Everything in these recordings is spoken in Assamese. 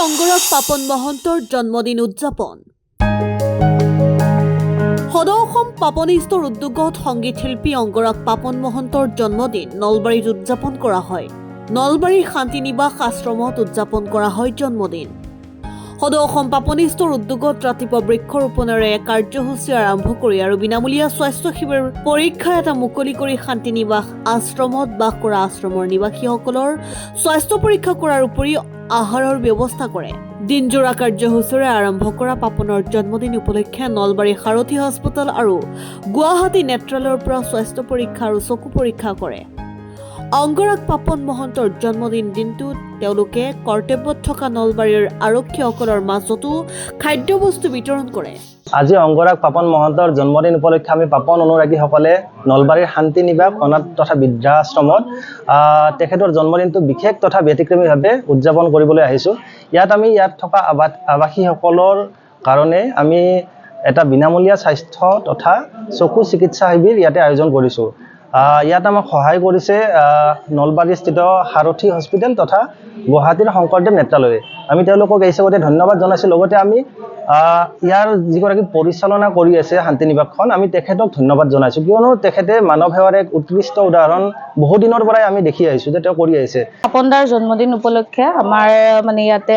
অংগৰাগ পাপন মহন্তৰ জন্মদিন উদযাপন। সদৌ অসম পাপনিষ্টৰ উদ্যোগত সংগীত শিল্পী অংগৰাগ পাপন মহন্তৰ জন্মদিন নলবাৰীত উদযাপন কৰা হয়। নলবাৰীৰ শান্তি নিবাস আশ্ৰমত উদযাপন কৰা হয় জন্মদিন। সদৌ অসম পাপনিষ্টৰ উদ্যোগত ৰাতিপুৱা বৃক্ষৰোপণেৰে কাৰ্যসূচী আৰম্ভ কৰি আৰু বিনামূলীয়া স্বাস্থ্য শিবিৰ পৰীক্ষা এটা মুকলি কৰি শান্তি নিবাস আশ্ৰমত বাস কৰা আশ্ৰমৰ নিবাসীসকলৰ স্বাস্থ্য পৰীক্ষা কৰাৰ উপৰিও আহাৰৰ ব্যৱস্থা কৰে। দিনজোৰা কাৰ্যসূচীৰে আৰম্ভ কৰা পাপনৰ জন্মদিন উপলক্ষে নলবাৰী সাৰথী হাস্পতাল আৰু গুৱাহাটী নেত্ৰালয়ৰ পৰা স্বাস্থ্য পৰীক্ষা আৰু চকু পৰীক্ষা কৰে। অংগৰাগ পাপন মহন্তৰ জন্মদিন দিনটোত তেওঁলোকে কৰ্তব্যত থকা নলবাৰীৰ আৰক্ষীসকলৰ মাজতো খাদ্যবস্তু বিতৰণ কৰে। আজি অংগৰাগ পাপন মহন্তৰ জন্মদিন উপলক্ষে আমি পাপন অনুৰাগীসকলে নলবাৰীৰ শান্তি নিবাস অনাথ তথা বৃদ্ধাশ্ৰমত তেখেতৰ জন্মদিনটো বিশেষ তথা ব্যতিক্ৰমীভাৱে উদযাপন কৰিবলৈ আহিছোঁ। ইয়াত থকা আৱাসীসকলৰ কাৰণে আমি এটা বিনামূলীয়া স্বাস্থ্য তথা চকু চিকিৎসা শিবিৰ ইয়াতে আয়োজন কৰিছোঁ। ইয়াত আমাক সহায় কৰিছে নলবাৰীস্থিত সাৰথী হস্পিটেল তথা গুৱাহাটীৰ শংকৰদেৱ নেত্ৰালয়ে। আমি তেওঁলোকক এই হিচাপতে ধন্যবাদ জনাইছোঁ। লগতে আমি ইয়াৰ যিগৰাকী পৰিচালনা কৰি আছে শান্তি নিবাসখন, আমি তেখেতক ধন্যবাদ জনাইছোঁ, কিয়নো তেখেতে মানৱ সেৱাৰ এক উৎকৃষ্ট উদাহৰণ বহুদিনৰ পৰাই আমি দেখি আহিছোঁ যে তেওঁ কৰি আহিছে। পাপনদাৰ জন্মদিন উপলক্ষে আমাৰ ইয়াতে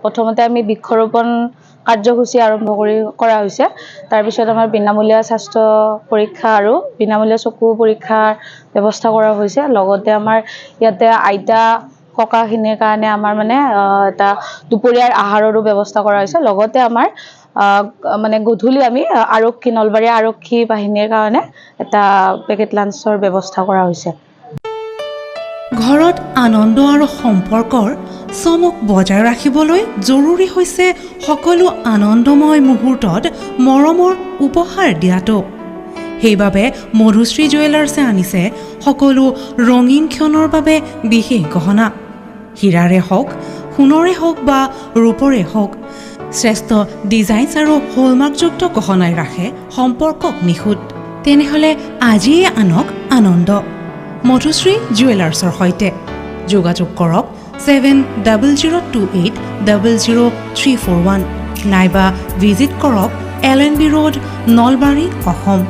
প্ৰথমতে আমি বৃক্ষৰোপণ কাৰ্যসূচী আৰম্ভ কৰা হৈছে। তাৰপিছত আমাৰ বিনামূলীয়া স্বাস্থ্য পৰীক্ষা আৰু বিনামূলীয়া চকু পৰীক্ষাৰ ব্যৱস্থা কৰা হৈছে। লগতে আমাৰ ইয়াতে আইতা ককাখিনিৰ কাৰণে আমাৰ এটা দুপৰীয়াৰ আহাৰৰো ব্যৱস্থা কৰা হৈছে। লগতে আমাৰ গধূলি আমি নলবাৰী আৰক্ষী বাহিনীৰ কাৰণে এটা পেকেট লাঞ্চৰ ব্যৱস্থা কৰা হৈছে। ঘৰত আনন্দ আৰু সম্পৰ্কৰ চমক বজাই ৰাখিবলৈ জৰুৰী হৈছে সকলো আনন্দময় মুহূৰ্তত মৰমৰ উপহাৰ দিয়াটো। সেইবাবে মধুশ্ৰী জুৱেলাৰ্ছে আনিছে সকলো ৰঙীন ক্ষণৰ বাবে বিশেষ গহনা। হীৰাৰে হওক, সোণৰে হওক বা ৰূপৰে হওক, শ্ৰেষ্ঠ ডিজাইনছ আৰু হলমাৰ্কযুক্ত গহনাই ৰাখে সম্পৰ্কক নিখুঁত। তেনেহ'লে আজিয়ে আনক আনন্দ মধুশ্ৰী জুৱেলাৰ্ছৰ সৈতে। যোগাযোগ কৰক 7002800341 নাইবা ভিজিট কৰক LNB ৰোড, নলবাৰী, অসম।